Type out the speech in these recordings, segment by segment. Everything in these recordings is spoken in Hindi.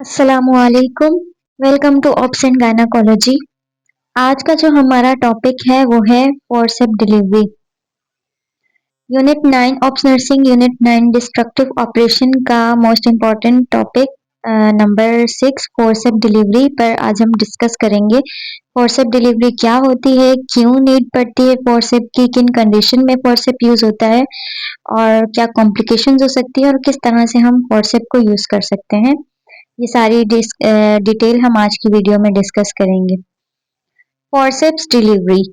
अस्सलामुअलैकुम। Welcome to obs and gynaecology. आज का जो हमारा टॉपिक है वो है forcep delivery. Unit 9 obs nursing unit 9 destructive operation का most important topic number 6 forcep delivery पर आज हम डिस्कस करेंगे। फोर्सेप डिलीवरी क्या होती है, क्यों नीड पड़ती है फोर्सेप की, किन कंडीशन में फोर्सेप यूज होता है और क्या कॉम्प्लिकेशंस हो सकती है और किस तरह से हम फोर्सेप को यूज कर सकते हैं। ये सारी डिटेल हम आज की वीडियो में डिस्कस करेंगे। Forceps delivery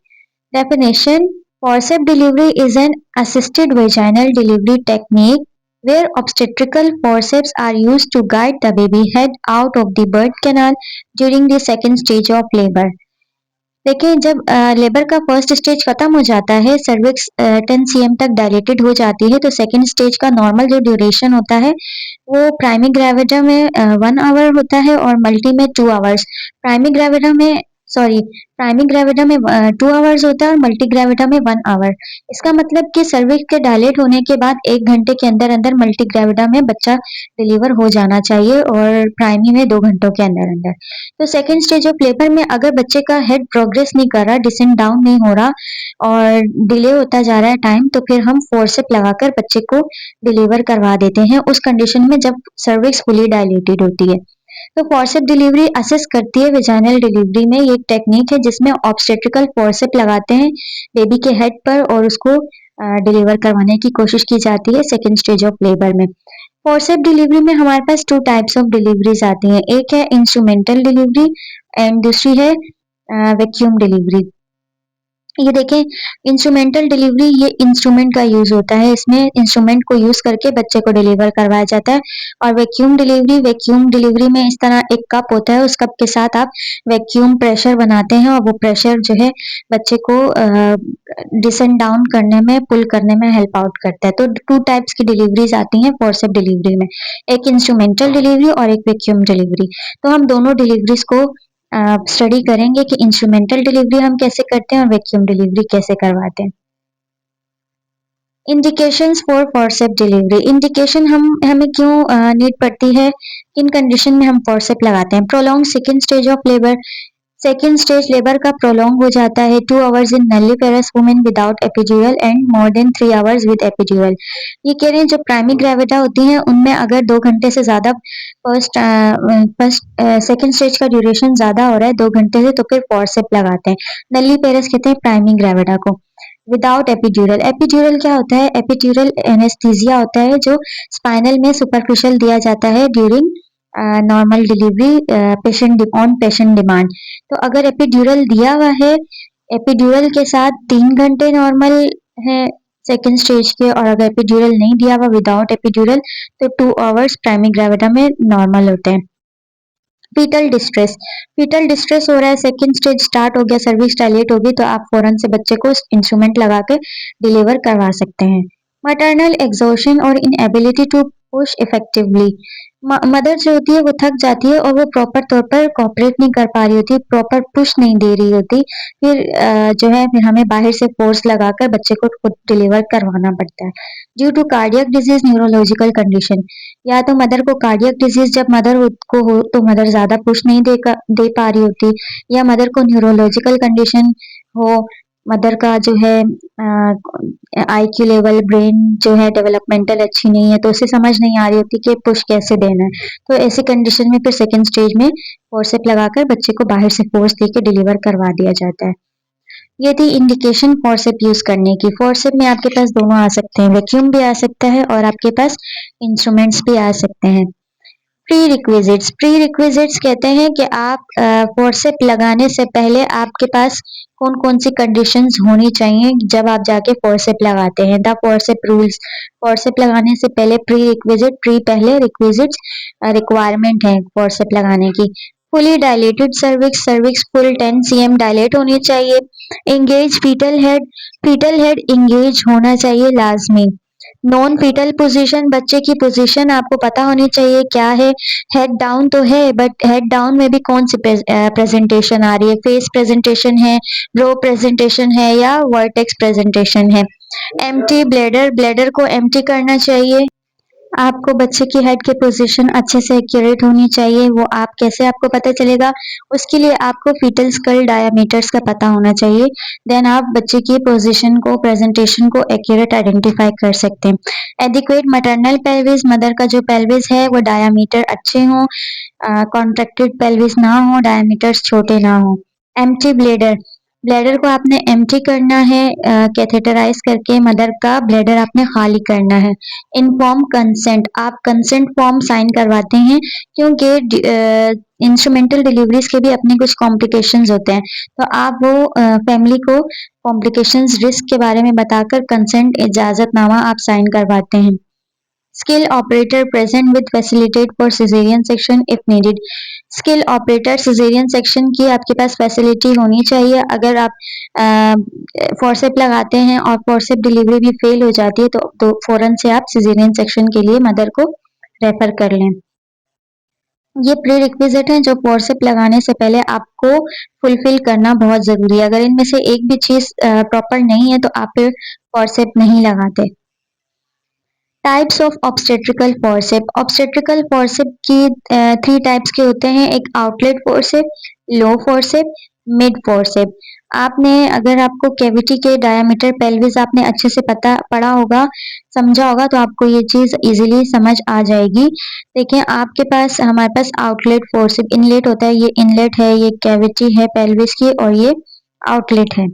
definition: Forceps delivery is an assisted vaginal delivery technique where obstetrical forceps are used to guide the baby head out of the birth canal during the second stage of labor. देखिए, जब लेबर का फर्स्ट स्टेज खत्म हो जाता है, सर्विक्स 10 cm तक डायलेटेड हो जाती है, तो सेकेंड स्टेज का नॉर्मल जो ड्यूरेशन होता है वो प्राइमरी ग्रेविडा में 1 आवर होता है और मल्टी में 2 आवर्स। प्राइमरी ग्रेविडा में प्राइमरी ग्रेविडा में 2 आवर्स होता है और मल्टी ग्रेविडा में 1 आवर। इसका मतलब कि सर्विक्स के डायलेट होने के बाद 1 घंटे के अंदर अंदर मल्टी ग्रेविडा में बच्चा डिलीवर हो जाना चाहिए और प्राइमरी में 2 घंटों के अंदर अंदर। तो सेकेंड स्टेज ऑफ लेबर में अगर बच्चे का हेड प्रोग्रेस नहीं कर रहा, डिसेंड डाउन नहीं हो रहा और डिले होता जा रहा है टाइम, तो फिर हम फोर्सेप लगाकर बच्चे को डिलीवर करवा देते हैं उस कंडीशन में जब सर्विक्स फुली डायलेटेड होती है। तो फोर्सेप डिलीवरी असिस्ट करती है वेजाइनल डिलीवरी में। ये एक टेक्निक है जिसमें ऑब्स्टेट्रिकल फोर्सेप लगाते हैं बेबी के हेड पर और उसको डिलीवर करवाने की कोशिश की जाती है सेकेंड स्टेज ऑफ लेबर में। फोर्सेप डिलीवरी में हमारे पास 2 टाइप्स ऑफ डिलीवरीज आती हैं। एक है इंस्ट्रूमेंटल डिलीवरी एंड दूसरी है वैक्यूम डिलीवरी। ये देखें, इंस्ट्रूमेंटल डिलीवरी, ये इंस्ट्रूमेंट का यूज होता है, इसमें इंस्ट्रूमेंट को यूज करके बच्चे को डिलीवर करवाया जाता है। और वैक्यूम डिलीवरी में इस तरह एक कप होता है, उस कप के साथ आप वैक्यूम प्रेशर बनाते हैं और वो प्रेशर जो है बच्चे को डिसेंड डाउन करने में, पुल करने में हेल्प आउट करता है। तो 2 टाइप्स की डिलीवरीज आती हैं फोर्सेप डिलीवरी में, एक इंस्ट्रूमेंटल डिलीवरी और एक वैक्यूम डिलीवरी। तो हम दोनों डिलीवरीज को स्टडी करेंगे कि इंस्ट्रूमेंटल डिलीवरी हम कैसे करते हैं और वैक्यूम डिलीवरी कैसे करवाते हैं। Indications for forceps delivery. Indication हमें क्यों नीड पड़ती है, किन कंडीशन में हम फोर्सेप लगाते हैं। Prolong second stage of labour. Second stage labour का प्रोलॉन्ग हो जाता है 2 hours in nulliparous women without epidural and more than 3 hours with epidural. ये कह रहे हैं जो प्राइमरी ग्रेविडा होती हैं उनमें अगर 2 घंटे से ज़्यादा सेकेंड स्टेज का ड्यूरेशन ज़्यादा हो रहा है 2 घंटे से, तो फिर फोर्सेप लगाते हैं। नल्लीफेरस कहते हैं प्राइमरी ग्रेविडा को। Without epidural. एपिड्यूरल क्या होता है? एपिड्यूरल एनेस्थीसिया होता है जो स्पाइनल में सुपरफिशियल दिया जाता है during normal delivery on patient demand. तो अगर एपिड्यूरल दिया हुआ है, एपिड्यूरल के साथ 3 घंटे नॉर्मल है सेकेंड स्टेज के, और अगर एपिड्यूरल नहीं दिया हुआ विदाउट एपिड्यूरल तो 2 आवर्स प्राइमरी ग्रेविडा में नॉर्मल होते हैं। Fetal distress. फीटल डिस्ट्रेस हो रहा है, सेकेंड स्टेज स्टार्ट हो गया, सर्विक्स डायलेट होगी, तो आप फौरन से बच्चे को इंस्ट्रूमेंट लगा के डिलीवर करवा सकते हैं। मैटरनल एग्जॉशन और inability to push effectively. Mother जो होती है वो थक जाती है और वो प्रॉपर तौर पर कोऑपरेट नहीं कर पा रही होती, प्रॉपर पुश नहीं दे रही होती, फिर जो है फिर हमें बाहर से फोर्स लगाकर बच्चे को खुद डिलीवर करवाना पड़ता है। Due to cardiac disease, neurological condition. या तो मदर को कार्डियक डिजीज जब मदर को हो तो मदर ज्यादा पुश नहीं दे पा रही होती, या मदर को न्यूरोलॉजिकल कंडीशन हो, मदर का जो है आईक्यू लेवल, ब्रेन जो है डेवलपमेंटल अच्छी नहीं है, तो उसे समझ नहीं आ रही होती कि पुश कैसे देना है। तो ऐसी कंडीशन में फिर सेकेंड स्टेज में फोर्सेप लगाकर बच्चे को बाहर से फोर्स देके डिलीवर करवा दिया जाता है। ये थी इंडिकेशन फोर्सेप यूज करने की। फोर्सेप में आपके पास दोनों आ सकते हैं, वैक्यूम भी आ सकता है और आपके पास इंस्ट्रूमेंट्स भी आ सकते हैं। Pre requisites. प्री रिक्विजिट्स कहते हैं कि आप फोर्सेप लगाने से पहले आपके पास कौन कौन सी कंडीशंस होनी चाहिए जब आप जाके फोर्सेप लगाते हैं। The forceps rules. फोर्सेप लगाने से पहले प्री रिक्विजिट, प्री पहले, रिक्विजिट्स रिक्वायरमेंट है फोर्सेप लगाने की। Fully dilated cervix. Cervix full 10 cm dilate होनी चाहिए। Engage foetal head. Foetal head engage होना चाहिए लाजमी। Known foetal position. बच्चे की पोजीशन आपको पता होनी चाहिए क्या है। हेड डाउन तो है, बट हेड डाउन में भी कौन सी प्रेजेंटेशन आ रही है, फेस प्रेजेंटेशन है, ब्रो प्रेजेंटेशन है या वर्टेक्स प्रेजेंटेशन है। Empty bladder. ब्लैडर को एम्प्टी करना चाहिए। आपको बच्चे की हेड की पोजीशन अच्छे से एक्यूरेट होनी चाहिए। वो आप कैसे आपको पता चलेगा? उसके लिए आपको फीटल स्कल डायामीटर्स का पता होना चाहिए। देन आप बच्चे की पोजीशन को, प्रेजेंटेशन को एक्यूरेट आइडेंटिफाई कर सकते हैं। एडिक्वेट मैटरनल पेल्विस, मदर का जो पेल्विस है वो डायामीटर अच्छे हों, कॉन्ट्रैक्टेड पेल्विस ना हो, डायामीटर्स छोटे ना हो। एम्प्टी ब्लेडर, ब्लैडर को आपने एम्प्टी करना है, कैथेटराइज करके मदर का ब्लैडर आपने खाली करना है। इनफॉर्म कंसेंट, आप कंसेंट फॉर्म साइन करवाते हैं क्योंकि इंस्ट्रूमेंटल डिलीवरीज के भी अपने कुछ कॉम्प्लिकेशंस होते हैं, तो आप वो फैमिली को कॉम्प्लिकेशंस रिस्क के बारे में बताकर कंसेंट इजाजतनामा आप साइन करवाते हैं। Skill operator present with facilitate for caesarean section if needed, skill operator caesarean section की आपके पास फैसिलिटी होनी चाहिए। अगर आप फोर्सेप लगाते हैं और फोर्सेप डिलीवरी भी फेल हो जाती है तो फौरन से आप सिजेरियन सेक्शन के लिए मदर को रेफर कर लें। ये प्री रिक्विजिट है जो फोर्सेप लगाने से पहले आपको फुलफिल करना बहुत जरूरी है। अगर इनमें से एक भी चीज प्रॉपर नहीं है तो आप फिर फोर्सेप नहीं लगाते। Types of obstetrical forceps, obstetrical forceps की 3 टाइप्स के होते हैं, एक outlet forceps, low forceps, mid forceps. आपने, अगर आपको कैविटी के डायमीटर पेल्विस आपने अच्छे से पता पढ़ा होगा, समझा होगा, तो आपको ये चीज इजीली समझ आ जाएगी। देखिए आपके पास, हमारे पास आउटलेट फोर्सेप, इनलेट होता है, ये इनलेट है, ये कैविटी है पेल्विस की, और ये आउटलेट है।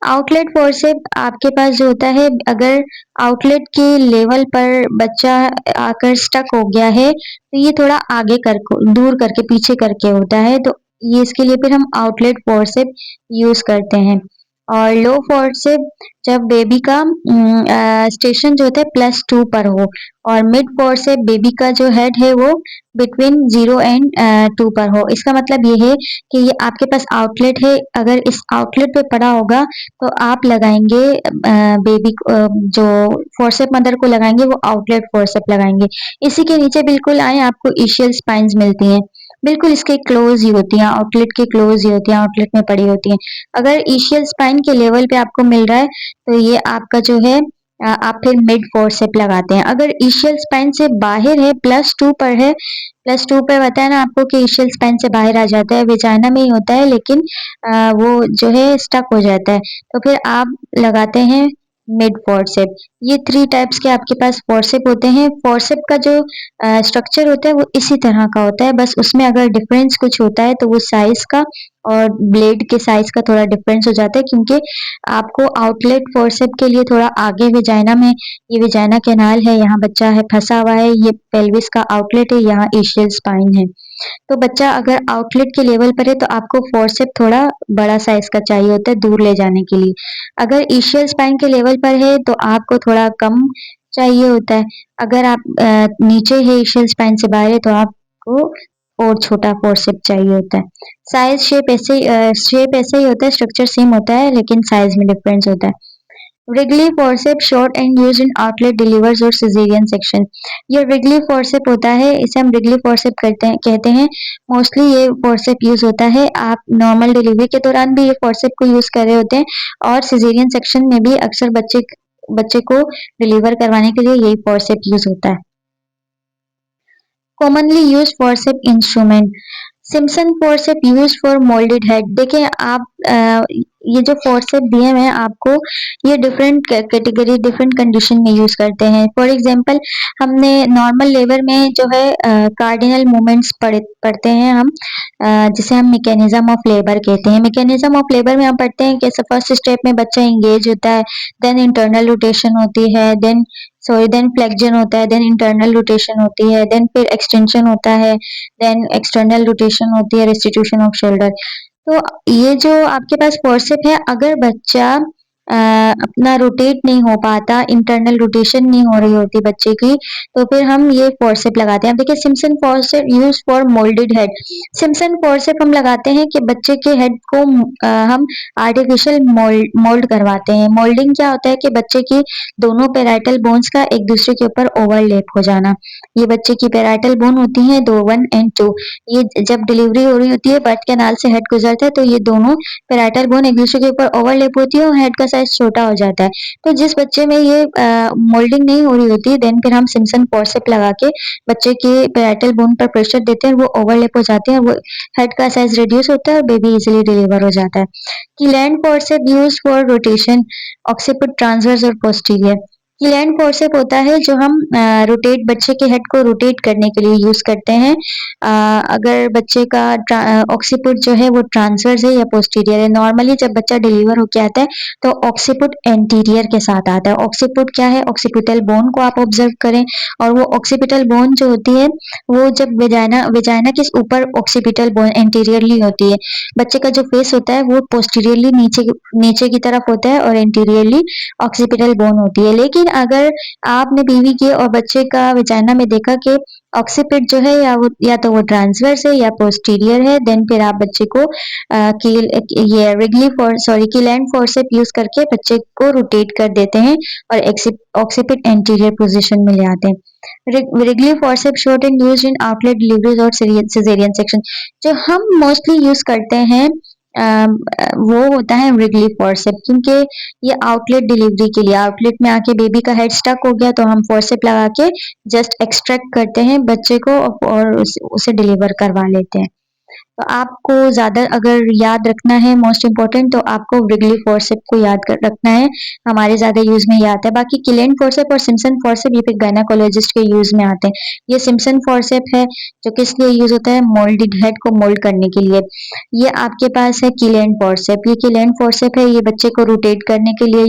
आउटलेट फोर्सेप आपके पास जो होता है, अगर आउटलेट के लेवल पर बच्चा आकर स्टक हो गया है तो ये थोड़ा आगे कर, दूर करके, पीछे करके होता है, तो ये इसके लिए फिर हम आउटलेट फोर्सेप यूज करते हैं। और लो फोर्सेप जब बेबी का स्टेशन जो होता है +2 पर हो, और मिड फोर्सेप बेबी का जो हेड है वो बिटवीन 0 एंड 2 पर हो। इसका मतलब ये है कि ये आपके पास आउटलेट है, अगर इस आउटलेट पे पड़ा होगा तो आप लगाएंगे बेबी जो फोर्सेप मदर को लगाएंगे वो आउटलेट फोर्सेप लगाएंगे। इसी के नीचे बिल्कुल आए आपको इशियल स्पाइंस मिलती हैं, बिल्कुल इसके क्लोज ही होती हैं, आउटलेट के क्लोज ही होती हैं, आउटलेट में पड़ी होती हैं। अगर इशियल स्पाइन के लेवल पे आपको मिल रहा है तो ये आपका जो है आप फिर मिड फोर्सेप लगाते हैं। अगर इशियल स्पाइन से बाहर है, +2 पर है, +2 पे बताया ना आपको कि इशियल स्पाइन से बाहर आ जाता है, वेजाइना में ही होता है, लेकिन वो जो है स्टक हो जाता है, तो फिर आप लगाते हैं मिड फोर्सेप। ये 3 टाइप्स के आपके पास फोर्सेप होते हैं। फोर्सेप का जो स्ट्रक्चर होता है वो इसी तरह का होता है, बस उसमें अगर डिफरेंस कुछ होता है तो वो साइज का और ब्लेड के साइज का थोड़ा डिफरेंस हो जाता है, क्योंकि आपको आउटलेट फोर्सेप के लिए थोड़ा आगे वेजाइना में, ये वेजाइना कैनाल है, यहाँ बच्चा है फंसा हुआ है, ये पेल्विस का आउटलेट है, यहाँ एशियल स्पाइन है, तो बच्चा अगर आउटलेट के लेवल पर है तो आपको फोर्सेप थोड़ा बड़ा साइज का चाहिए होता है दूर ले जाने के लिए। अगर एशियल स्पाइन के लेवल पर है तो आपको थोड़ा कम चाहिए होता है। अगर आप नीचे है, एशियल स्पाइन से बाहर है, तो आपको और छोटा फोर्सेप चाहिए होता है। साइज शेप ऐसे ही होता है, स्ट्रक्चर सेम होता है, लेकिन साइज में डिफरेंस होता है। Wrigley forceps short and used in outlet delivers और cesarean section। ये Wrigley forceps होता है, इसे हम Wrigley forceps कहते हैं। मोस्टली ये forceps यूज होता है, आप नॉर्मल डिलीवरी के दौरान भी ये forceps को यूज कर रहे होते हैं, और सिजेरियन सेक्शन में भी अक्सर बच्चे को डिलीवर करवाने के लिए यही forceps यूज होता है। Commonly use forceps instrument, Simpson forceps use for moulded head. देखिए आप ये जो फोर्सेप दिए हुए हैं आपको, ये डिफरेंट कैटेगरी, डिफरेंट कंडीशन में यूज करते हैं। फॉर एग्जांपल, हमने नॉर्मल लेबर में जो है कार्डिनल मूवमेंट्स पढ़ते हैं हम, जिसे हम मैकेनिज्म ऑफ लेबर कहते हैं। मैकेनिज्म ऑफ लेबर में हम पढ़ते हैं कि फर्स्ट स्टेप में बच्चा इंगेज होता है, देन इंटरनल रोटेशन होती है, देन फ्लेक्जन होता है, देन इंटरनल रोटेशन होती है, देन फिर एक्सटेंशन होता है, देन एक्सटर्नल रोटेशन होती है, रेस्टिट्यूशन ऑफ शोल्डर। तो ये जो आपके पास फोर्सेप है, अगर बच्चा अपना रोटेट नहीं हो पाता, इंटरनल रोटेशन नहीं हो रही होती बच्चे की, तो फिर हम ये फोर्सेप लगाते हैं। अब देखिए Simpson forceps use for moulded head, Simpson forceps हम लगाते हैं कि बच्चे के हेड को हम आर्टिफिशियल मोल्ड करवाते हैं। मोल्डिंग क्या होता है कि बच्चे की दोनों पेराइटल बोन्स का एक दूसरे के ऊपर ओवरलैप हो जाना। ये बच्चे की पेराइटल बोन होती है 2, 1 एंड 2, ये जब डिलीवरी हो रही होती है, बर्थ कैनाल से हेड गुजरता है, तो ये दोनों पेराइटल बोन एक दूसरे के ऊपर ओवरलैप होती है और हेड का साइज छोटा हो जाता है। तो जिस बच्चे में ये मोल्डिंग नहीं हो रही होती, देन फिर हम सिम्पसन फॉरसेप लगा के बच्चे के पैराइटल बोन पर प्रेशर देते हैं, वो ओवरलैप हो जाते हैं, वो हेड का साइज रिड्यूस होता है और बेबी इजीली डिलीवर हो जाता है। Kielland forcep used for rotation, occiput transverse और पोस्टीरियर। कीलैंड फॉरसेप होता है जो हम रोटेट बच्चे के हेड को रोटेट करने के लिए यूज करते हैं। अगर बच्चे का ऑक्सीपुट जो है वो ट्रांसवर्स है या पोस्टीरियर है। नॉर्मली जब बच्चा डिलीवर होके आता है तो ऑक्सीपुट एंटीरियर के साथ आता है। ऑक्सीपुट क्या है? ऑक्सीपिटल बोन को आप ऑब्जर्व करें, और वो ऑक्सीपिटल बोन जो होती है वो जब वेजाइना वेजाइना के ऊपर ऑक्सीपिटल बोन एंटीरियरली होती है। बच्चे का जो फेस होता है वो पोस्टीरियरली नीचे नीचे की तरफ होता है और एंटीरियरली ऑक्सीपिटल बोन होती है। लेकिन अगर आपने बीवी के और बच्चे का वेजाइना में देखा कि ऑक्सीपिट जो है या तो वो ट्रांसवर्स है या पोस्टीरियर है, देन फिर आप बच्चे को ये रिगली सॉरी कीलैंड फॉरसेप यूज करके बच्चे को रोटेट कर देते हैं और ऑक्सीपिट एंटीरियर पोजीशन में ले आते हैं। Wrigley forcep short and used in outlet deliveries और सिजेरियन सेक्शन। जो हम मोस्टली यूज करते हैं वो होता है रिगली फॉरसेप, क्योंकि ये आउटलेट डिलीवरी के लिए, आउटलेट में आके बेबी का हेड स्टक हो गया तो हम फॉरसेप लगा के जस्ट एक्सट्रैक्ट करते हैं बच्चे को और उसे डिलीवर करवा लेते हैं। तो आपको ज़्यादा अगर याद रखना है मोस्ट इम्पोर्टेंट, तो आपको व्रिगली फॉरसेप को याद कर रखना है। हमारे ज़्यादा यूज में ये आता है। बाकी किलेंट फॉरसेप और सिम्पसन फॉरसेप ये फिर गायनाकोलॉजिस्ट के यूज में आते हैं। ये सिम्पसन फॉरसेप है जो किस लिए यूज होता है? मोल्डेड हेड को मोल्ड करने के लिए। ये आपके पास है किलेंट फॉरसेप। ये किलेंट फॉरसेप है, ये बच्चे को रोटेट करने के लिए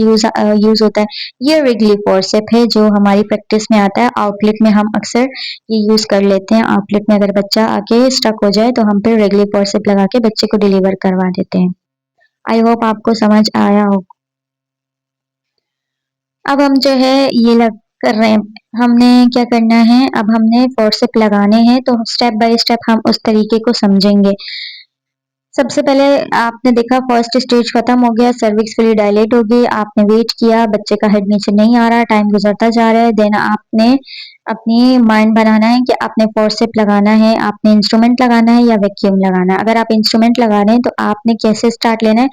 यूज होता है। ये रिगली फॉरसेप है जो हमारी प्रैक्टिस में आता है। आउटलेट में हम अक्सर ये यूज कर लेते हैं। आउटलेट में अगर बच्चा आके स्टक हो जाए तो हम फिर रेगुलर फॉरसेप लगा के बच्चे को डिलीवर करवा देते हैं। आई होप आपको समझ आया हो। अब हम जो है ये कर रहे हैं, हमने क्या करना है, अब हमने फॉरसेप लगाने हैं तो स्टेप बाय स्टेप हम उस तरीके को समझेंगे। सबसे पहले आपने देखा फर्स्ट स्टेज खत्म हो गया, सर्विक्स फुली डायलेट हो गई, आपने वेट किया, बच्चे का हेड नीचे नहीं आ रहा, टाइम गुजरता जा रहा है, देन आपने अपनी माइंड बनाना है कि आपने फोर्सेप लगाना है, आपने इंस्ट्रूमेंट लगाना है या वैक्यूम लगाना है। अगर आप इंस्ट्रूमेंट लगा रहे हैं तो आपने कैसे स्टार्ट लेना है?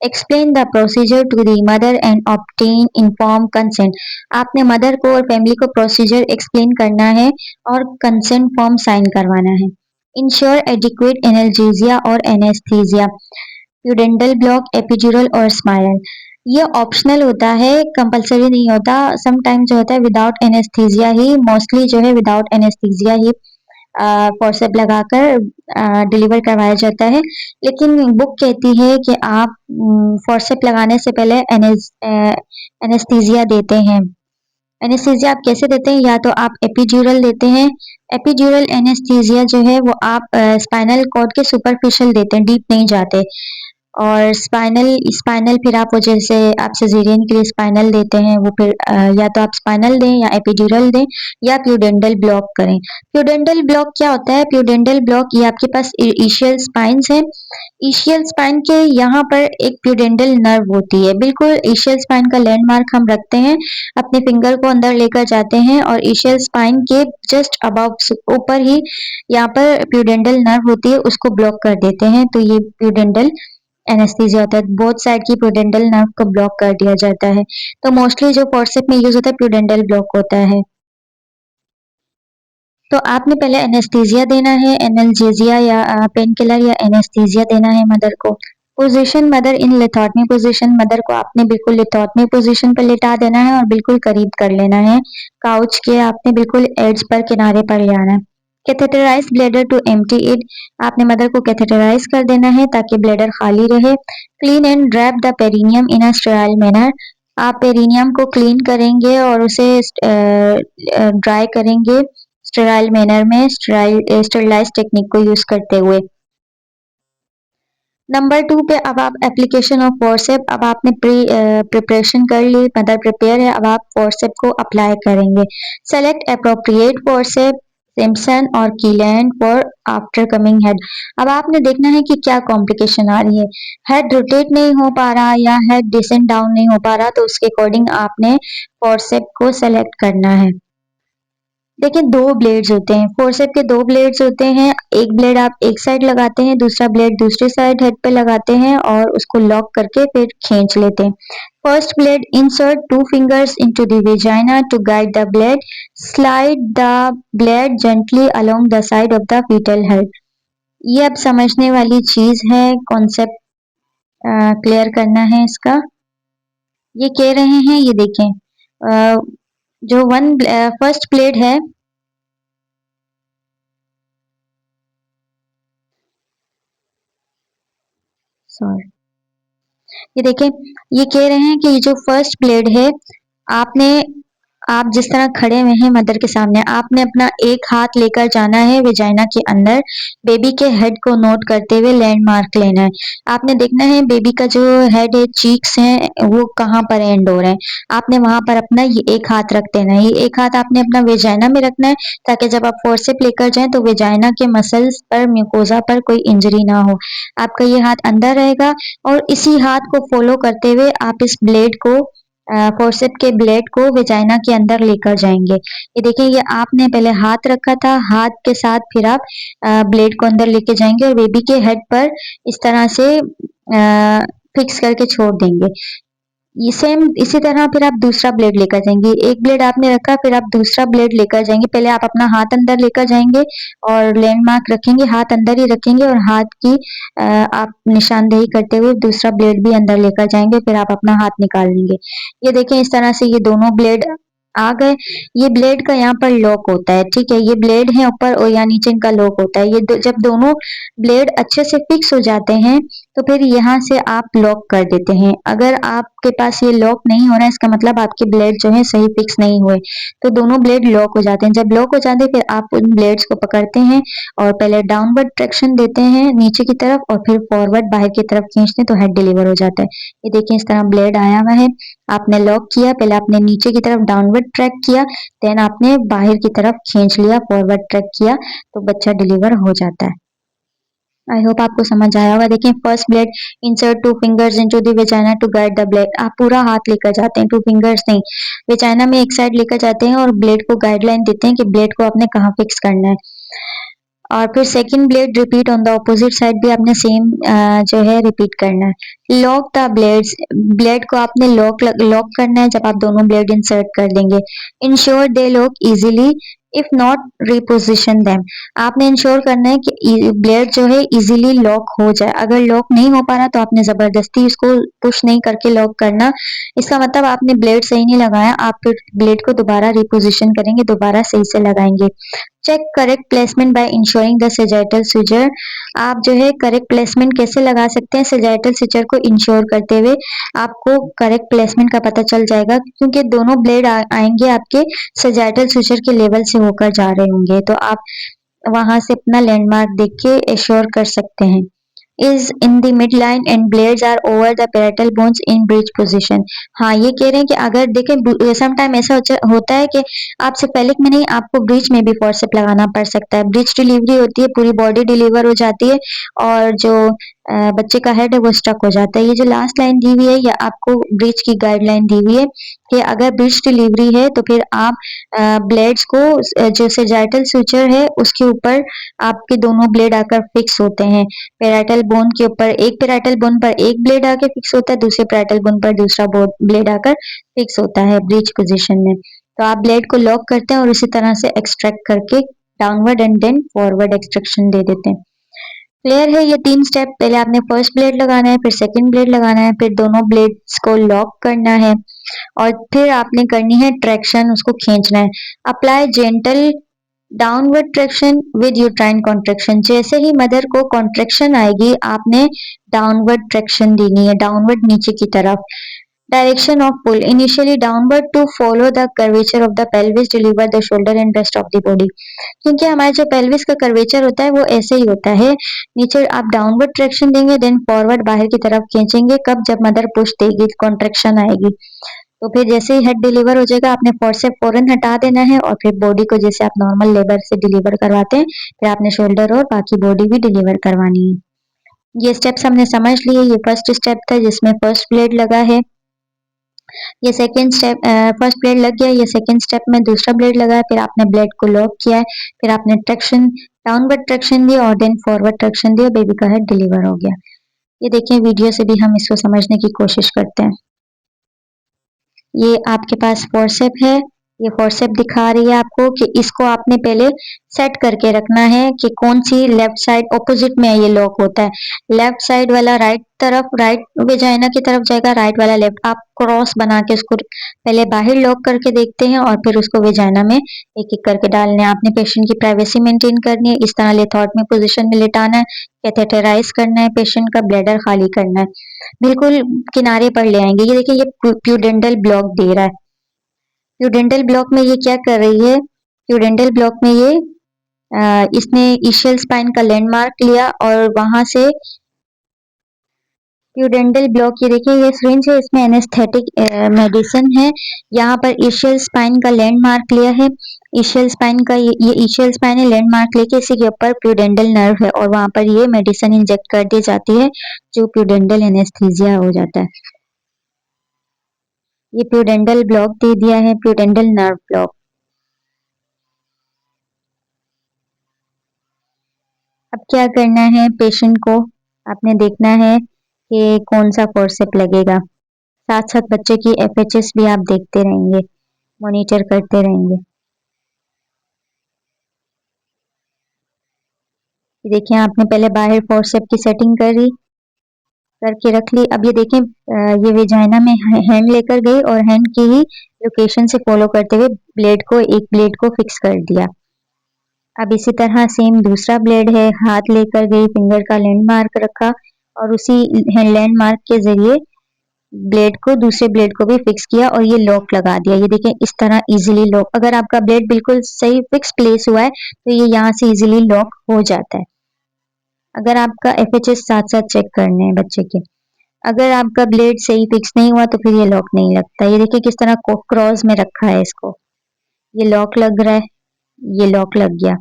Explain the procedure to the mother and obtain inform consent. आपने मदर को और फैमिली को प्रोसीजर एक्सप्लेन करना है और कंसेंट फॉर्म साइन करवाना है। इंश्योर एडिक्वेट एनाल्जेसिया और एनेस्थीसिया, प्यूडेंटल ब्लॉक, एपिड्यूरल और स्माइरल। ये ऑप्शनल होता है, कंपलसरी नहीं होता। समटाइम्स जो होता है विदाउट एनेस्थीसिया ही, मोस्टली जो है विदाउट एनेस्थीसिया ही फोर्सेप लगाकर डिलीवर करवाया जाता है। लेकिन बुक कहती है कि आप फोर्सेप लगाने से पहले एनेस्थीसिया देते हैं। एनेस्थीसिया आप कैसे देते हैं? या तो आप एपिड्यूरल देते हैं। एपिड्यूरल एनेस्थीसिया जो है वो आप स्पाइनल कॉर्ड के सुपरफिशियल देते हैं, डीप नहीं जाते। और स्पाइनल स्पाइनल फिर आप वो जैसे आप सिजेरियन के लिए स्पाइनल देते हैं, वो फिर या तो आप स्पाइनल दें या एपिड्यूरल दें या प्यूडेंटल ब्लॉक करें। प्यूडेंटल ब्लॉक क्या होता है? प्यूडेंटल ब्लॉक ये आपके पास ईशियल स्पाइन्स है। ईशियल स्पाइन के यहाँ पर एक प्यूडेंटल नर्व होती है। बिल्कुल ईशियल स्पाइन का लैंडमार्क हम रखते हैं, अपने फिंगर को अंदर लेकर जाते हैं और ईशियल स्पाइन के जस्ट अबव ऊपर ही यहाँ पर प्यूडेंटल नर्व होती है, उसको ब्लॉक कर देते हैं। तो ये प्यूडेंटल एनेस्थीसिया होता है। बोथ साइड की प्यूडेंटल नर्व को ब्लॉक कर दिया जाता है। तो मोस्टली जो फोर्सेप में यूज होता है प्यूडेंटल ब्लॉक होता है। तो आपने पहले एनेस्थीसिया देना है, एनाल्जेसिया या पेन किलर या एनेस्थीसिया देना है मदर को। Position mother in lithotomy position, mother को आपने बिल्कुल लिथोटमी पोजीशन पर लेटा देना है और बिल्कुल करीब कर लेना है। काउच के आपने बिल्कुल एड्ज पर किनारे पर ले आना है। Catheterise bladder to empty it, आपने मदर को कैथेटराइज कर देना है ताकि ब्लेडर खाली रहे। Clean and drape the perineum in a sterile manner, आप पेरिनियम को क्लीन करेंगे और उसे ड्राई करेंगे स्टेराइल मैनर में, स्टेरलाइज टेक्निक को यूज करते हुए। नंबर 2 पे अब आप एप्लीकेशन ऑफ फोर्सेप, अब आपने प्रिपरेशन कर ली, मदर प्रिपेयर है, अब आप फोर्सेप को अप्लाई करेंगे। सेलेक्ट अप्रोप्रिएट फोर्सेप, सिम्पसन और कीलैंड फॉर आफ्टर कमिंग हेड। अब आपने देखना है कि क्या कॉम्प्लिकेशन आ रही है। हेड रोटेट नहीं हो पा रहा या हेड डिसेंट डाउन नहीं हो पा रहा, तो उसके अकॉर्डिंग आपने फोर्सेप को सेलेक्ट करना है। देखिए 2 ब्लेड्स होते हैं, फोर्सेप के 2 ब्लेड्स होते हैं, एक ब्लेड आप एक साइड लगाते हैं, दूसरा ब्लेड दूसरी साइड हेड पे लगाते हैं और उसको लॉक करके फिर खींच लेते हैं। First blade insert 2 fingers into the vagina to guide the blade. Slide the blade gently along the side of the fetal head. ये अब समझने वाली चीज है, कॉन्सेप्ट क्लियर करना है इसका। ये कह रहे हैं, ये देखें, जो फर्स्ट ब्लेड है, सॉरी, ये देखें, ये कह रहे हैं कि ये जो फर्स्ट ब्लेड है, आपने आप जिस तरह खड़े हुए हैं मदर के सामने, आपने अपना एक हाथ लेकर जाना है वेजाइना के अंदर, बेबी के हेड को नोट करते हुए लैंडमार्क लेना है। आपने देखना है बेबी का जो हेड है, चीक्स हैं, वो कहाँ पर एंड हो रहे हैं। आपने वहां पर अपना ये एक हाथ रख देना है। ये एक हाथ आपने अपना वेजाइना में रखना है ताकि जब आप फोर्सेप लेकर जाएं तो वेजाइना के मसल्स पर, म्यूकोजा पर कोई इंजरी ना हो। आपका ये हाथ अंदर रहेगा और इसी हाथ को फॉलो करते हुए आप इस ब्लेड को, फोर्सेप के ब्लेड को वेजाइना के अंदर लेकर जाएंगे। ये देखिए, ये आपने पहले हाथ रखा था, हाथ के साथ फिर आप ब्लेड को अंदर लेके जाएंगे और बेबी के हेड पर इस तरह से फिक्स करके छोड़ देंगे। ये सेम इसी तरह फिर आप दूसरा ब्लेड लेकर जाएंगे। एक ब्लेड आपने रखा, फिर आप दूसरा ब्लेड लेकर जाएंगे। पहले आप अपना हाथ अंदर लेकर जाएंगे और लैंडमार्क रखेंगे, हाथ अंदर ही रखेंगे और हाथ की आप निशानदेही करते हुए दूसरा ब्लेड भी अंदर लेकर जाएंगे, फिर आप अपना हाथ निकाल लेंगे। ये देखें, इस तरह से ये दोनों ब्लेड आ गए। ये ब्लेड का यहाँ पर लॉक होता है, ठीक है, ये ब्लेड है ऊपर और या नीचे इनका लॉक होता है। जब दोनों ब्लेड अच्छे से फिक्स हो जाते हैं तो फिर यहाँ से आप लॉक कर देते हैं। अगर आपके पास ये लॉक नहीं हो रहा है, इसका मतलब आपके ब्लेड जो है सही फिक्स नहीं हुए, तो दोनों ब्लेड लॉक हो जाते हैं। जब लॉक हो जाते हैं फिर आप उन ब्लेड्स को पकड़ते हैं और पहले डाउनवर्ड ट्रैक्शन देते हैं नीचे की तरफ और फिर फॉरवर्ड बाहर की तरफ खींचते हैं तो हेड डिलीवर हो जाता है। ये देखिए, इस तरह ब्लेड आया हुआ है, आपने लॉक किया, पहले आपने नीचे की तरफ डाउनवर्ड ट्रैक किया, देन आपने बाहर की तरफ खींच लिया, फॉरवर्ड ट्रैक किया, तो बच्चा डिलीवर हो जाता है। आई होप आपको समझ आया होगा। देखिए, first blade insert 2 fingers into the vagina to guide the blade. आप पूरा हाथ लेकर जाते हैं, 2 fingers नहीं, वेजाइना में एक साइड लेकर जाते हैं और ब्लेड को गाइडलाइन देते हैं कि ब्लेड को आपने कहाँ फिक्स करना है। और फिर second blade repeat on the opposite side भी आपने सेम जो है रिपीट करना है। लॉक द ब्लेड्स, ब्लेड को आपने लॉक करना है जब आप दोनों ब्लेड इंसर्ट कर देंगे। Ensure they lock easily, if not reposition them. आपने इंश्योर करना है कि ब्लेड जो है इजीली लॉक हो जाए। अगर लॉक नहीं हो पा रहा तो आपने जबरदस्ती इसको पुश नहीं करके लॉक करना। इसका मतलब आपने ब्लेड सही नहीं लगाया, आप फिर ब्लेड को दोबारा रिपोजिशन करेंगे, दोबारा सही से लगाएंगे। Check correct placement by ensuring the sagittal suture. आप जो है करेक्ट प्लेसमेंट कैसे लगा सकते हैं, सेजाइटल स्विचर को इंश्योर करते हुए आपको करेक्ट प्लेसमेंट का पता चल जाएगा, क्योंकि दोनों ब्लेड आएंगे आपके सेजाइटल स्विचर के लेवल से होकर जा रहे होंगे, तो आप वहां से अपना लैंडमार्क देख के एश्योर कर सकते हैं। Is in the mid line and blades are over the parietal bones in bridge position. हाँ, ये कह रहे हैं कि अगर देखें सम टाइम ऐसा होता है कि आप सिर्फ में नहीं, आपको ब्रिज में भी फोर्सेप लगाना पड़ सकता है। ब्रिज डिलीवरी होती है, पूरी बॉडी डिलीवर हो जाती है और जो बच्चे का हेड है वो स्टक हो जाता है। ये जो लास्ट लाइन दी हुई है ये आपको ब्रिज की गाइडलाइन दी हुई है कि अगर ब्रिज डिलीवरी है तो फिर आप ब्लेड्स को, जो सेजाइटल सुचर है उसके ऊपर आपके दोनों ब्लेड आकर फिक्स होते हैं। पेराइटल बोन के ऊपर एक पेराइटल बोन पर एक ब्लेड आकर फिक्स होता है, दूसरे पेराइटल बोन पर दूसरा ब्लेड आकर फिक्स होता है ब्रिज पोजीशन में। तो आप ब्लेड को लॉक करते हैं और इसी तरह से एक्सट्रैक्ट करके downward and then forward extraction दे देते हैं। क्लियर है? ये 3 स्टेप, पहले आपने फर्स्ट ब्लेड लगाना है, फिर सेकंड ब्लेड लगाना है, फिर दोनों ब्लेड्स को लॉक करना है और फिर आपने करनी है ट्रैक्शन, उसको खींचना है। Apply gentle downward traction with uterine contraction. जैसे ही मदर को कॉन्ट्रैक्शन आएगी आपने डाउनवर्ड ट्रैक्शन देनी है, डाउनवर्ड नीचे की तरफ। Direction of pull initially downward to follow the curvature of the pelvis, deliver the shoulder and rest of the body. क्योंकि हमारे जो पेल्विस का कर्वेचर होता है वो ऐसे ही होता है, नीचे आप डाउनवर्ड ट्रैक्शन देंगे, देन फॉरवर्ड बाहर की तरफ खींचेंगे। कब? जब मदर पुश देगी, कॉन्ट्रैक्शन आएगी। तो फिर जैसे ही हेड डिलीवर हो जाएगा आपने फोर्सेप फौरन हटा देना है और फिर बॉडी को जैसे आप नॉर्मल लेबर से डिलीवर करवाते हैं, फिर आपने शोल्डर और बाकी बॉडी भी डिलीवर करवानी है। ये स्टेप्स हमने समझ लिए। ये फर्स्ट स्टेप था जिसमें फर्स्ट ब्लेड लगा है। ये सेकेंड स्टेप, फर्स्ट ब्लेड लग गया, ये सेकेंड स्टेप में दूसरा ब्लेड लगा, फिर आपने ब्लेड को लॉक किया है, फिर आपने ट्रैक्शन, डाउनवर्ड ट्रैक्शन दिया और देन फॉरवर्ड ट्रैक्शन दिया, बेबी का हेड डिलीवर हो गया। ये देखिए वीडियो से भी हम इसको समझने की कोशिश करते हैं। ये आपके पास फोर्सेप है, ये फोर्सेप दिखा रही है आपको कि इसको आपने पहले सेट करके रखना है कि कौन सी लेफ्ट साइड ऑपोजिट में ये लॉक होता है। लेफ्ट साइड वाला राइट तरफ, राइट वेजाइना की तरफ जाएगा, राइट वाला लेफ्ट। आप क्रॉस बना के उसको पहले बाहर लॉक करके देखते हैं और फिर उसको वेजाइना में एक एक करके डालने। आपने पेशेंट की प्राइवेसी मेंटेन करनी है, इस तरह लेथॉर्ट में पोजिशन में लेटाना है, कैथेटराइज करना है, पेशेंट का ब्लैडर खाली करना है, बिल्कुल किनारे पर ले आएंगे। ये देखिए ये प्यूडेंटल ब्लॉक दे रहा है। प्यूडेंटल ब्लॉक में ये क्या कर रही है, प्यूडेंटल ब्लॉक में ये इसने इशियल स्पाइन का लैंडमार्क लिया और वहां से प्यूडेंटल ब्लॉक, ये देखिए ये सिरिंज है, इसमें एनेस्थेटिक मेडिसिन है। यहाँ पर इशियल स्पाइन का लैंडमार्क लिया है, इशियल स्पाइन का ये इशियल स्पाइन है, लैंडमार्क लेके इसी के ऊपर प्यूडेंटल नर्व है और वहां पर ये मेडिसिन इंजेक्ट कर दी जाती है जो प्यूडेंटल एनेस्थीसिया हो जाता है। ये प्यूडेंटल ब्लॉक दे दिया है, प्यूडेंटल नर्व ब्लॉक। अब क्या करना है, पेशेंट को आपने देखना है कि कौन सा फोर्सेप लगेगा। साथ साथ बच्चे की एफएचएस भी आप देखते रहेंगे, मॉनिटर करते रहेंगे। देखिए आपने पहले बाहर फोर्सेप की सेटिंग करी, करके रख ली। अब ये देखें ये वेजाइना में हैंड लेकर गई और हैंड की ही लोकेशन से फॉलो करते हुए ब्लेड को, एक ब्लेड को फिक्स कर दिया। अब इसी तरह सेम दूसरा ब्लेड है, हाथ लेकर गई, फिंगर का लैंडमार्क रखा और उसी लैंडमार्क के जरिए ब्लेड को, दूसरे ब्लेड को भी फिक्स किया और ये लॉक लगा दिया। ये देखें इस तरह इजीली लॉक, अगर आपका ब्लेड बिल्कुल सही फिक्स प्लेस हुआ है तो ये यहाँ से इजीली लॉक हो जाता है। अगर आपका एफएचएस साथ साथ चेक करने हैं बच्चे के, अगर आपका ब्लेड सही फिक्स नहीं हुआ तो फिर ये लॉक नहीं लगता। ये देखिए किस तरह क्रॉस में रखा है इसको, ये लॉक लग रहा है, ये लॉक लग गया।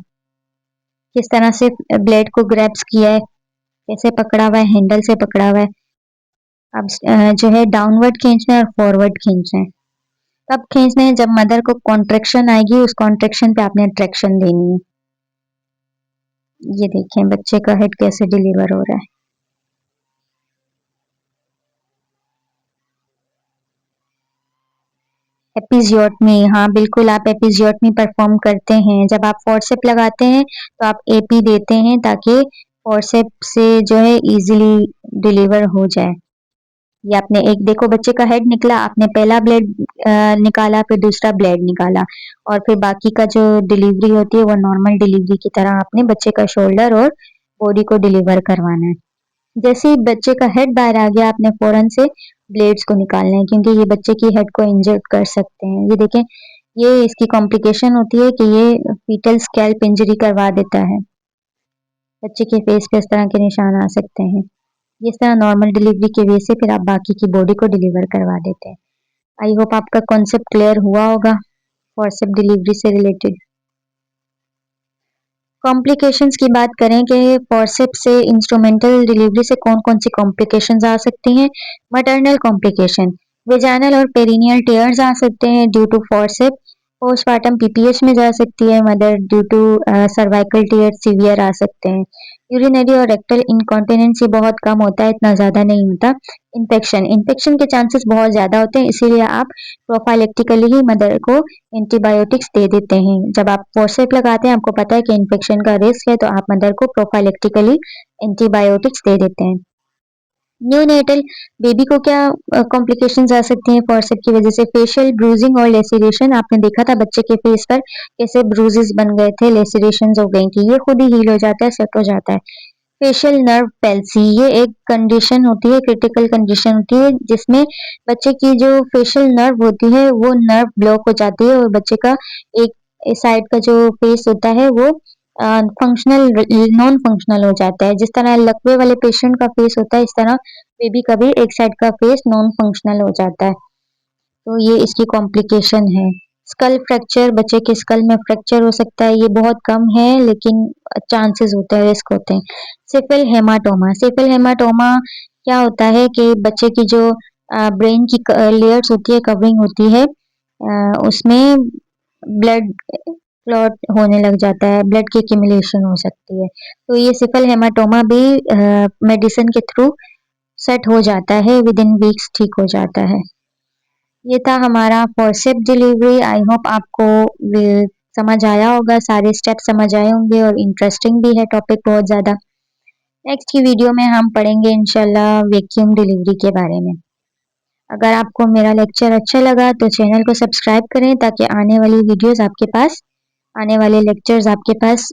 किस तरह से ब्लेड को ग्रैब्स किया है, कैसे पकड़ा हुआ है, हैंडल से पकड़ा हुआ है। अब जो है डाउनवर्ड खींचना है और फॉरवर्ड खींचना है। कब खींचना है, जब मदर को कॉन्ट्रेक्शन आएगी, उस कॉन्ट्रेक्शन पे आपने ट्रैक्शन देनी है। ये देखें बच्चे का हेड कैसे डिलीवर हो रहा है। एपिजियोटमी, हाँ बिल्कुल आप एपिजियोटमी परफॉर्म करते हैं। जब आप फोर्सेप लगाते हैं तो आप एपी देते हैं ताकि फोर्सेप से जो है इजीली डिलीवर हो जाए। ये आपने एक देखो बच्चे का हेड निकला, आपने पहला ब्लेड निकाला, फिर दूसरा ब्लेड निकाला और फिर बाकी का जो डिलीवरी होती है वो नॉर्मल डिलीवरी की तरह आपने बच्चे का शोल्डर और बॉडी को डिलीवर करवाना है। जैसे ही बच्चे का हेड बाहर आ गया, आपने फौरन से ब्लेड्स को निकालना है क्योंकि ये बच्चे की हेड को इंजर्ड कर सकते हैं। ये देखें, ये इसकी कॉम्प्लिकेशन होती है कि ये फीटल स्कैल्प इंजरी करवा देता है, बच्चे के फेस पे इस तरह के निशान आ सकते हैं। इस तरह नॉर्मल डिलीवरी की वजह से फिर आप बाकी की बॉडी को डिलीवर करवा देते हैं। आई होप आपका कॉन्सेप्ट क्लियर हुआ होगा फॉरसेप डिलीवरी से रिलेटेड। कॉम्प्लिकेशंस की बात करें कि फॉरसेप से इंस्ट्रूमेंटल डिलीवरी से कौन कौन सी कॉम्प्लिकेशंस आ सकती हैं। मैटरनल कॉम्प्लिकेशन, वेजाइनल और पेरिनियल टेयर्स आ सकते हैं due to forcep. Postmortem PPH में जा सकती है mother due to cervical tear severe आ सकते हैं। यूरिनरी और रेक्टल इनकॉन्टिनेंस बहुत कम होता है, इतना ज़्यादा नहीं होता। इन्फेक्शन, इन्फेक्शन के चांसेस बहुत ज़्यादा होते हैं, इसीलिए आप प्रोफाइलेक्टिकली ही मदर को एंटीबायोटिक्स दे देते हैं। जब आप फोर्सेप लगाते हैं, आपको पता है कि इन्फेक्शन का रिस्क है, तो आप मदर को प्रोफाइलेक्टिकली एंटीबायोटिक्स दे देते हैं। न्यूनेटल बेबी को क्या कॉम्प्लिकेशंस आ सकती हैं फॉरसेप की वजह से। फेशियल ब्रूजिंग और लेसिरेशन, आपने देखा था बच्चे के फेस पर कैसे ब्रूजेस बन गए थे, लेसिरेशंस हो गई थी, ये खुद ही हील हो जाता है, सेट हो जाता है। फेशियल नर्व पैल्सी, ये एक कंडीशन होती है, क्रिटिकल कंडीशन होती है जिसमें बच्चे की जो फेशियल नर्व होती है वो नर्व ब्लॉक हो जाती है और बच्चे का एक साइड का जो फेस होता है वो फंक्शनल नॉन फंक्शनल हो जाता है। जिस तरह लकवे वाले पेशेंट का फेस होता है, इस तरह बेबी का भी एक साइड का फेस नॉन फंक्शनल हो जाता है। तो ये इसकी कॉम्प्लिकेशन है। स्कल फ्रैक्चर, बच्चे के स्कल में फ्रैक्चर हो सकता है, ये बहुत कम है लेकिन चांसेस होते हैं, रिस्क होते हैं। सिफिल हेमाटोमा, सिफिल हेमाटोमा क्या होता है कि बच्चे की जो ब्रेन की लेयर्स होती है, कवरिंग होती है, उसमें ब्लड क्लॉट होने लग जाता है, ब्लड की एक्यूमुलेशन हो सकती है। तो ये सिकल हेमाटोमा भी मेडिसिन के थ्रू सेट हो जाता है, विद इन वीक्स ठीक हो जाता है। ये था हमारा फोर्सेप डिलीवरी। आई होप आपको समझ आया होगा, सारे स्टेप समझ आए होंगे और इंटरेस्टिंग भी है टॉपिक बहुत ज़्यादा। नेक्स्ट की वीडियो में हम पढ़ेंगे इंशाल्लाह वैक्यूम डिलीवरी के बारे में। अगर आपको मेरा लेक्चर अच्छा लगा तो चैनल को सब्सक्राइब करें ताकि आने वाली वीडियोस आपके पास, आने वाले लेक्चर्स आपके पास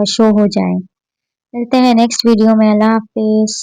शो हो जाएं। मिलते हैं नेक्स्ट वीडियो में। अल्लाह हाफिज़।